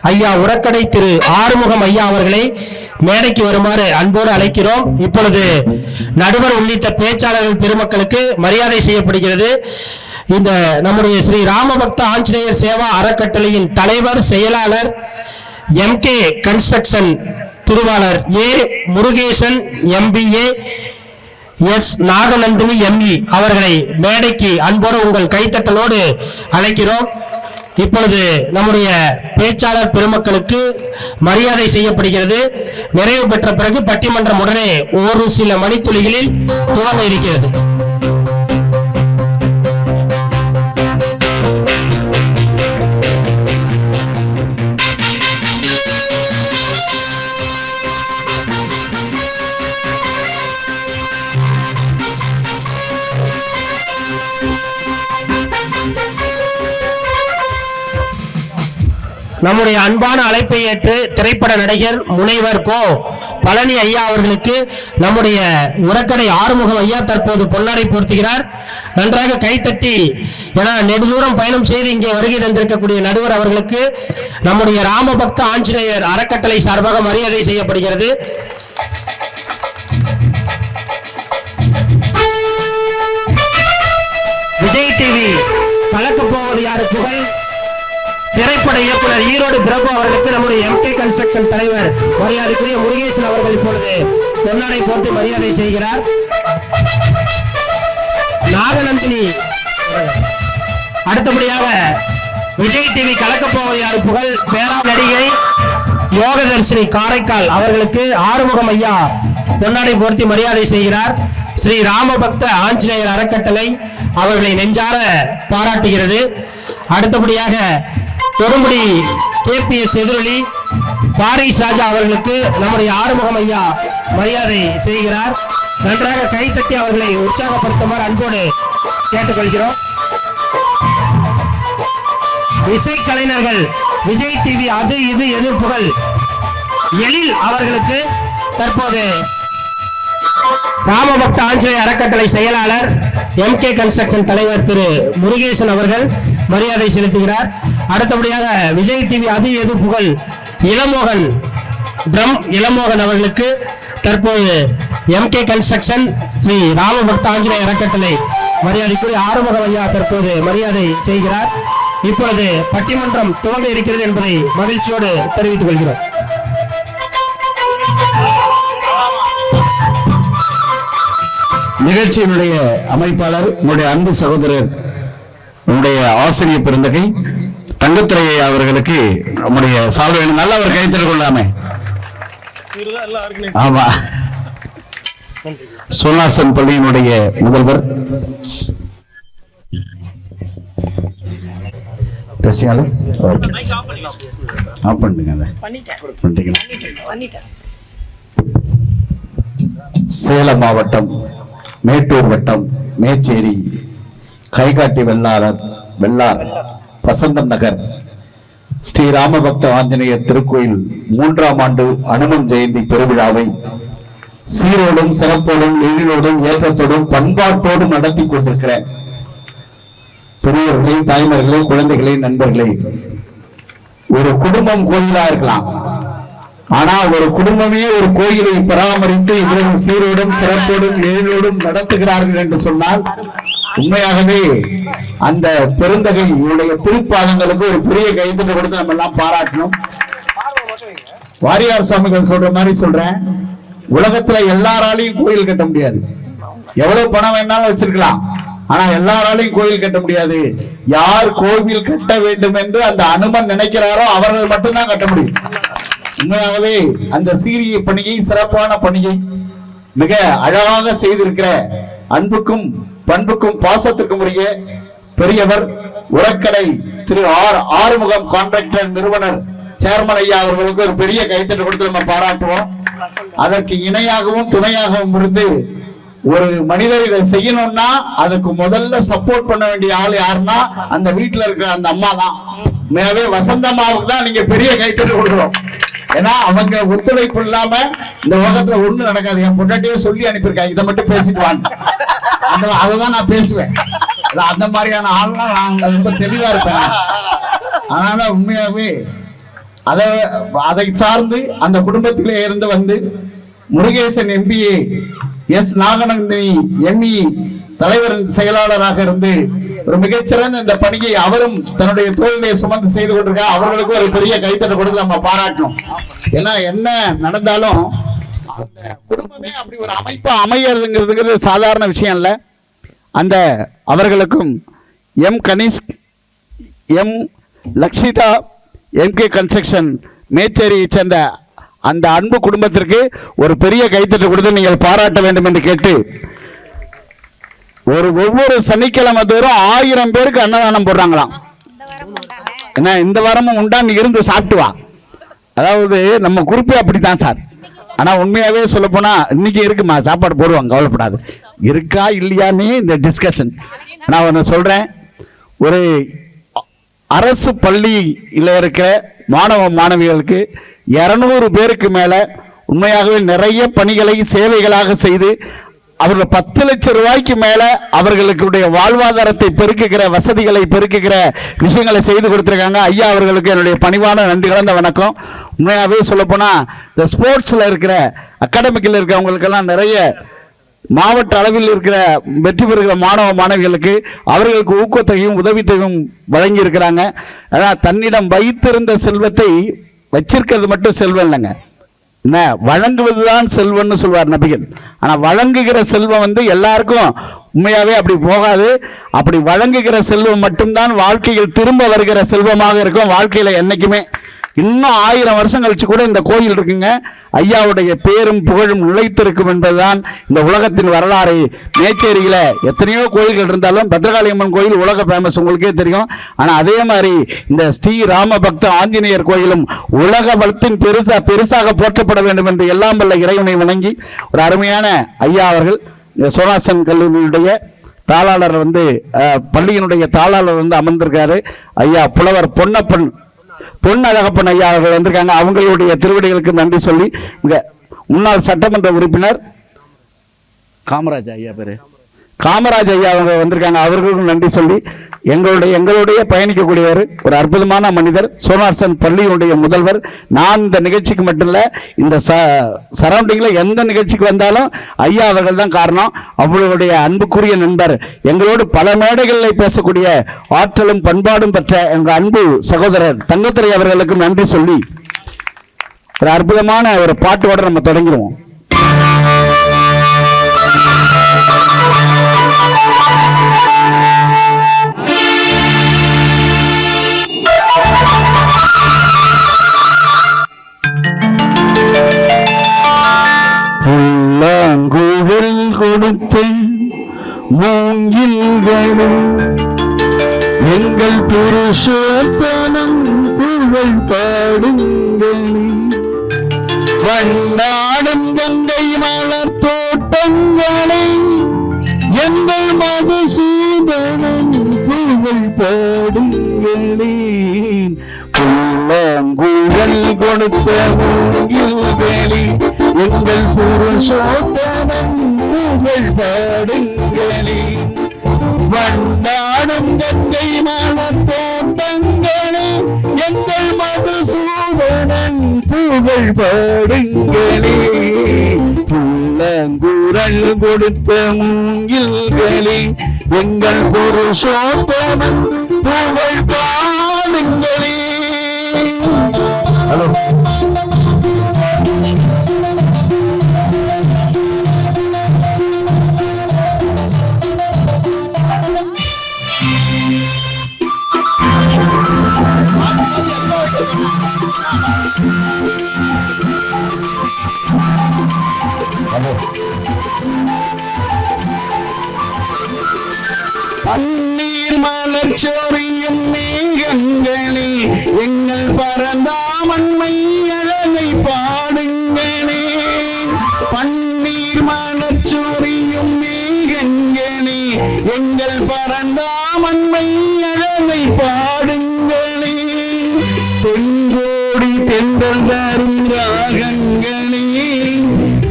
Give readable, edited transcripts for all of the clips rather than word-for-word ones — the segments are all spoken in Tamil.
ஐயா உரக்கடை திரு ஆறுமுகம் ஐயா அவர்களை மேடைக்கு வருமாறு அன்போடு அழைக்கிறோம். இப்பொழுது நடுவர் உள்ளிட்ட பேச்சாளர்கள் பெருமக்களுக்கு மரியாதை செய்யப்படுகிறது. இந்த நம்முடைய ஸ்ரீ ராமபக்த ஆஞ்சநேயர் சேவா அறக்கட்டளையின் தலைவர் செயலாளர் MK கன்ஸ்ட்ரக்ஷன் திருவாளர் A Murugesan MBA S Naganandini ME அவர்களை மேடைக்கு அன்போடு உங்கள் கைத்தட்டலோடு அழைக்கிறோம். இப்பொழுது நம்முடைய பேச்சாளர் பெருமக்களுக்கு மரியாதை செய்யப்படுகிறது. நிறைவு பெற்ற பிறகு பட்டிமன்றம் உடனே ஒரு சில மணித்துளிகளில் துவங்க இருக்கிறது. நம்முடைய அன்பான அழைப்பை ஏற்று திரைப்பட நடிகர் முனைவர் கோ பழனி ஐயா அவர்களுக்கு நம்முடைய உரக்கடை ஆறுமுகம் ஐயா தற்போது பொன்னாடை போர்த்துகிறார். நன்றாக கைத்தட்டி, ஏன்னா நெடுதூரம் பயணம் செய்து இங்கே வருகை தந்திருக்கக்கூடிய நடுவர் அவர்களுக்கு நம்முடைய ராமபக்த ஆஞ்சநேயர் அறக்கட்டளை சார்பாக மரியாதை செய்யப்படுகிறது. விஜய் டிவி கலக்கப் போவது யாரு புகழ் திரைப்பட இயக்குனர் ஈரோடு பிரபு அவர்களுக்கு நம்முடைய MK கன்ஸ்ட்ரக்ஷன் தலைவர் மரியாதைக்குரிய முருகேசன் அவர்கள் இப்பொழுது பொன்னாடை போட்டு மரியாதை செய்கிறார். நாகநந்தினி அடுத்தபடியாக விஜய் டிவி கலக்கப் போவது யாரு புகழ் பேரா நடிகை யோகதர்ஷினி காரைக்கால் அவர்களுக்கு ஆறுமுகம் ஐயா பொன்னாடை போர்த்தி மரியாதை செய்கிறார். ஸ்ரீ ராமபக்த ஆஞ்சநேயர் அறக்கட்டளை அவர்களை நெஞ்சார பாராட்டுகிறது. அடுத்தபடியாக தொடுமுடி KPS எதிரொலி பாரிஸ் ராஜா அவர்களுக்கு நம்முடைய ஆறுமுகம் ஐயா மரியாதை செய்கிறார். நன்றாக கைத்தட்டி அவர்களை உற்சாகப்படுத்துமாறு அன்போடு கேட்டுக்கொள்கிறோம். இசை கலைஞர்கள் விஜய் டிவி அது இது எது புகழ் எழில் அவர்களுக்கு தற்போது ராமபக்த ஆஞ்சநேயர் அறக்கட்டளை செயலாளர் MK கன்ஸ்ட்ரக்ஷன் தலைவர் திரு முருகேசன் அவர்கள் மரியாதை செலுத்துகிறார். அடுத்தபடியாக விஜய் டிவி அது எது புகழ் இளமோகன் அவர்களுக்கு தற்போது MK கன்ஸ்ட்ரக்ஷன் ஸ்ரீ ராமபக்த ஆஞ்சநேயர் அறக்கட்டளை மரியாதைக்குரிய ஆறுமுகம் ஐயா தற்போது மரியாதை செய்கிறார். இப்பொழுது பட்டிமன்றம் துவங்க இருக்கிறது என்பதை மகிழ்ச்சியோடு தெரிவித்துக் கொள்கிறோம். நிகழ்ச்சியினுடைய அமைப்பாளர் உங்களுடைய அன்பு சகோதரர் உங்களுடைய ஆசிரியர் பெருந்தகை தங்கத்துறை அவர்களுக்கு நம்முடைய சால்வை நல்ல ஒரு கைத்தறி கொள்ளாமே. ஆமா, சோனார்சன் பள்ளியினுடைய முதல்வர் சேலம் மாவட்டம் மேட்டூர் வட்டம் மேச்சேரி கைகாட்டி வெள்ளார் வசந்தம் நகர் ஸ்ரீ ராமபக்த ஆஞ்சநேயர் திருக்கோயில் 3ஆம் ஆண்டு அனுமன் ஜெயந்தி பெருவிழாவை சீரோடும் சிறப்போடும் எழிலோடும் ஏற்றத்தோடும் பண்பாட்டோடும் நடத்தி கொண்டிருக்கிற பெரியவர்களே, தாய்மார்களே, குழந்தைகளே, நண்பர்களே, ஒரு குடும்பம் கோயிலா இருக்கலாம், ஆனா ஒரு குடும்பமே ஒரு கோயிலை பராமரித்து இவ்வளவு சீரோடும் சிறப்போடும் எழிலோடும் நடத்துகிறார்கள் என்று சொன்னால் உண்மையாகவே அந்த பெருந்தகை இவருடைய திருப்பாதங்களுக்கு ஒரு பெரிய கைத்தட்டை கொடுத்து நம்ம எல்லாம் பாராட்டணும். வாரியார் சுவாமிகள் சொல்ற மாதிரி சொல்றேன், உலகத்துல எல்லாராலையும் கோயில் கட்ட முடியாது. எவ்வளவு பணம் வேணாலும் வச்சிருக்கலாம், ஆனா எல்லாராலையும் கோயில் கட்ட முடியாது. யார் கோவில் கட்ட வேண்டும் என்று அந்த அனுமன் நினைக்கிறாரோ அவர்கள் மட்டும்தான் கட்ட முடியும். உண்மையாகவே அந்த சீரிய பணியை, சிறப்பான பணியை மிக அழகாக செய்திருக்கிற அன்புக்கும் பண்புக்கும் பாசத்துக்கும் உரிய பெரியவர் உரக்கடை திரு ஆறுமுகம் கான்ட்ராக்டர் நிறுவனர் சேர்மன் ஐயா அவர்களுக்கு ஒரு பெரிய கைத்தட்டு கொடுத்து நம்ம பாராட்டுவோம். அதற்கு இணையாகவும் துணையாகவும் இருந்து ஒரு மனிதர் இதை செய்யணும்னா அதுக்கு முதல்ல சப்போர்ட் பண்ண வேண்டிய ஆள் யாருன்னா அந்த வீட்டுல இருக்கிற அந்த அம்மா தான். உண்மையாவே வசந்தம்மாவுக்கு தான் நீங்க பெரிய கைத்தட்டு கொடுக்குறோம். ஏன்னா அவங்க ஒத்துழைப்பு இல்லாம இந்த உலகத்துல ஒண்ணு நடக்காது. என் பொண்டாட்டியே சொல்லி அனுப்பியிருக்காங்க, இதை மட்டும் பேசிட்டு வாங்க, அதுதான் நான் பேசுவேன். அந்த மாதிரியான ஆள்லாம் நான் ரொம்ப தெளிவா இருப்பேன். அதனால உண்மையாகவே அதை சார்ந்து அந்த குடும்பத்திலே இருந்து வந்து Murugesan MBA, S Naganandini ME தலைவர் செயலாளராக இருந்து ஒரு மிகச்சிறந்த இந்த பணியை அவரும் தன்னுடைய தொழிலை சுமந்து செய்து கொண்டிருக்கார். அவர்களுக்கு ஒரு பெரிய கைத்தட்டை கொடுத்து நம்ம பாராட்டணும். ஏன்னா என்ன நடந்தாலும் குடும்பமே அப்படி ஒரு அமைப்பா அமையறதுங்கிறது சாதாரண விஷயம் இல்ல. அந்த அவர்களுக்கும் கணேஷ், லக்ஷிதா, MK கன்ஸ்ட்ரக்ஷன் மேச்சேரியை சேர்ந்த அந்த அன்பு குடும்பத்திற்கு ஒரு பெரிய கைத்தட்டு கொடுத்து நீங்கள் பாராட்ட வேண்டும் என்று கேட்டு, ஒவ்வொரு சனிக்கிழமை தோறும் 1000 பேருக்கு அன்னதானம் போடுறாங்களாம். என்ன இந்த வாரமும் உண்டான்னு இருந்து சாப்பிட்டு வா. அதாவது நம்ம குறிப்பே அப்படித்தான் சார். ஆனா உண்மையாவே சொல்ல போனா இன்னைக்கு இருக்குமா சாப்பாடு போடுவாங்க, கவலைப்படாது. இருக்கா இல்லையான்னு இந்த டிஸ்கஷன். நான் ஒன்று சொல்றேன், ஒரு அரசு பள்ளியில் இருக்கிற மாணவ மாணவிகளுக்கு 200 பேருக்கு மேல உண்மையாகவே நிறைய பணிகளை சேவைகளாக செய்து அவர்கள் 10 லட்சம் ரூபாய்க்கு மேல அவர்களுடைய வாழ்வாதாரத்தை பெருக்குகிற வசதிகளை பெருக்குகிற விஷயங்களை செய்து கொடுத்திருக்காங்க. ஐயா அவர்களுக்கு என்னுடைய பணிவான நன்றி கலந்த வணக்கம். உண்மையாகவே சொல்ல போனா இந்த ஸ்போர்ட்ஸ்ல இருக்கிற அகாடமிக்கில் இருக்கிறவங்களுக்கெல்லாம் நிறைய மாவட்ட அளவில் இருக்கிற வெற்றி பெறுகிற மாணவ மாணவிகளுக்கு அவர்களுக்கு ஊக்கத்தொகையும் உதவித்தொகையும் வழங்கி இருக்கிறாங்க. அதான் தன்னிடம் வைத்திருந்த செல்வத்தை வச்சிருக்கிறது மட்டும் செல்வம் இல்லைங்க, என்ன வழங்குவதுதான் செல்வம்னு சொல்வார் நபிகள். ஆனா வழங்குகிற செல்வம் வந்து எல்லாருக்கும் உண்மையாவே அப்படி போகாது. அப்படி வழங்குகிற செல்வம் மட்டும்தான் வாழ்க்கையில் திரும்ப வருகிற செல்வமாக இருக்கும். வாழ்க்கையில என்னைக்குமே இன்னும் 1000 வருஷம் கழிச்சு கூட இந்த கோயில் இருக்குங்க, ஐயாவுடைய பேரும் புகழும் நிலைத்திருக்கும் என்பதுதான் இந்த உலகத்தின் வரலாறு. மேச்சேரியில எத்தனையோ கோயில்கள் இருந்தாலும் பத்ரகாளி அம்மன் கோயில் உலக ஃபேமஸ், உங்களுக்கே தெரியும். ஆனா அதே மாதிரி இந்த ஸ்ரீ ராமபக்த ஆஞ்சநேயர் கோயிலும் உலக வளத்தின் பெருசாக போற்றப்பட வேண்டும் என்று எல்லாம் வல்ல இறைவனை வணங்கி ஒரு அருமையான ஐயா அவர்கள் இந்த சோனாசன் கல்லூரியுடைய தாளாளர் வந்து பள்ளியினுடைய தாளாளர் வந்து அமர்ந்திருக்காரு. ஐயா புலவர் பொன் அழகப்பன் ஐயா அவர்கள் வந்திருக்காங்க. அவங்களுடைய திருவடிகளுக்கு நன்றி சொல்லி முன்னாள் சட்டமன்ற உறுப்பினர் காமராஜ் ஐயா அவங்க வந்திருக்காங்க. அவர்களுக்கும் நன்றி சொல்லி எங்களுடைய பயணிக்கக்கூடியவர் ஒரு அற்புதமான மனிதர், சோனார்சன் பள்ளியினுடைய முதல்வர். நான் இந்த நிகழ்ச்சிக்கு மட்டும் இல்ல, இந்த சரௌண்டிங்ல எந்த நிகழ்ச்சிக்கு வந்தாலும் ஐயா அவர்கள் தான் காரணம். அவர்களுடைய அன்புக்குரிய நண்பர், எங்களோடு பல மேடைகளில் பேசக்கூடிய ஆற்றலும் பண்பாடும் பெற்ற எங்கள் அன்பு சகோதரர் தங்கத்துறை அவர்களுக்கும் நன்றி சொல்லி ஒரு அற்புதமான ஒரு பாட்டோட நம்ம தொடங்கிடுவோம். புல்லாங்குழல் கொடுத்த மூங்கில்களும் எங்கள் புருஷோத்தனம் புகழ் பாடுங்களே, வண்டாடும் கங்கை மலர் தோட்டங்களை எங்கள் மதுசூதனம் புகழ் பாடுங்களே, புல்லாங்குழல் கொடுத்த மூங்கில்களே எங்கள் புருஷோத்தமன் புகழ் பாடுங்களே, வண்டாடும் கங்கை மலர் தோட்டங்களே எங்கள் மதுசூதனன் புகழ் பாடுங்களே, புல்லாங்குழல் கொடுத்த மூங்கில்களே எங்கள் புருஷோத்தமன் புகழ் பாடுங்களே. ஹலோ பன்னீர் மலர் சொரியும் மேகங்களே எங்கள் பரந்தாமன்மை அழகை பாடுங்களே, பன்னீர் மலர் சொரியும் மேகங்களே எங்கள் பரந்தாமன்மை அழகை பாடுங்களே, தென்கோடி சென்றல் தரும் ராகங்களே,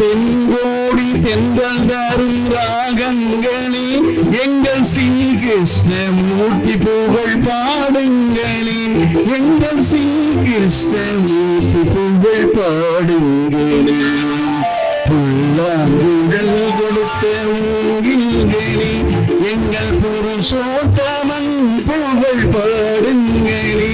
தென்கோடி சென்றல் தரும் ராகங்களே எங்கள் எங்கள் ஸ்ரீகிருஷ்ணமூர்த்தி புகழ் பாடுங்களே, எங்கள் ஸ்ரீகிருஷ்ணமூர்த்தி புகழ் பாடுங்களே. புல்லாங்குழல் கொடுத்த மூங்கில்களே, எங்கள் புருஷோத்தமன் புகழ் பாடுங்களே.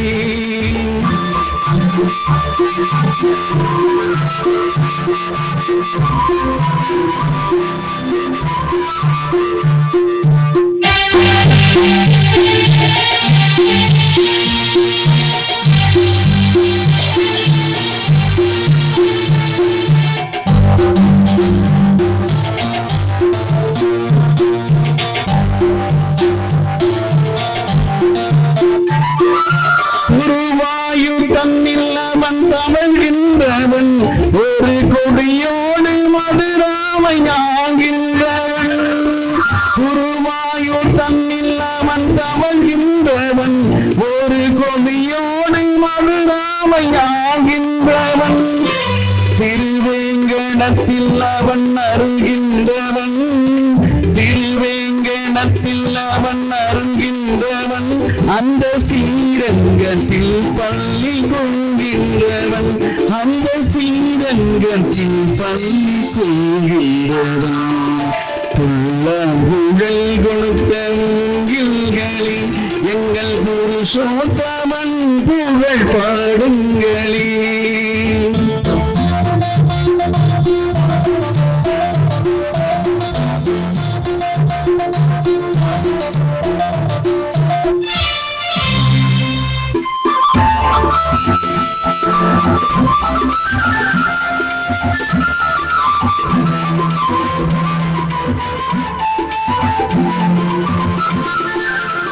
குருவாயூர் தன்னில் அவன் தமிழ்கின்றவன், ஒரு கொடியோடு மதுராமை ஆகின்றவன். குருவாயூர் தன்னில் அவன் தமிழ்கின்றவன், ஒரு கொடியோடு மதுராமை ஆகின்றவன். திருவேங்கடத்தில் அவன் அருகின்றவன், திருவேங்கடத்தில் அவன் அருகின்றவன். அந்த ஸ்ரீரங்கத்தில் பள்ளி கொள்கின்றவன், அந்த ஸ்ரீரங்கத்தில் பள்ளி கொள்கின்றவன். புல்லாங்குழல் கொடுத்த மூங்கில்களே, எங்கள் புருஷோத்தமன் புகழ் பாடுங்களே.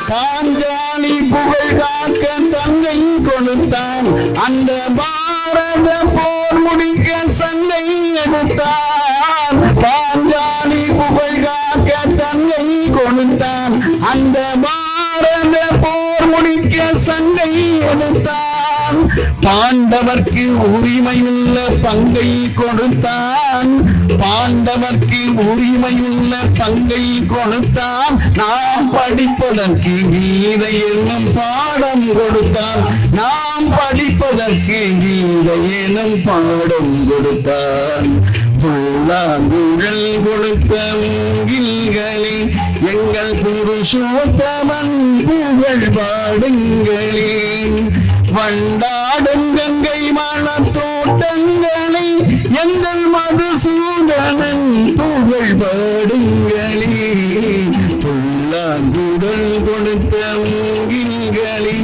பாஞ்சாலி புகழ் காக்க சங்கை கொடுத்தான், அந்த பாரத போர் முடிக்க சங்கை எடுத்தான். பாஞ்சாலி புகழ் காக்க சங்கை கொடுத்தான், அந்த பாரத போர் முடிக்க சங்கை எடுத்தான். பாண்டவர்க்கு உரிமையுள்ள பங்கை கொடுத்தான், பாண்டவர்க்கு உரிமையுள்ள பங்கை கொடுத்தான். நாம் படிப்பதற்கு கீதை என்னும் பாடம் கொடுத்தான், நாம் படிப்பதற்கு கீதை என்னும் பாடம் கொடுத்தான். புல்லாங்குழல் கொடுத்த மூங்கில்களே, எங்கள் புருஷோத்தமன் புகழ் பாடுங்களே. வண்டாடும் கங்கை மணத்தோட்டங்களை, எங்கள் மதுசூதனன் புகழ் பாடுங்களே. புல்லாங்குழல் கொடுத்த மூங்கில்களே,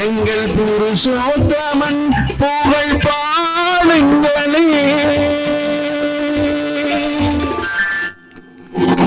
எங்கள் புருஷோத்தமன் புகழ்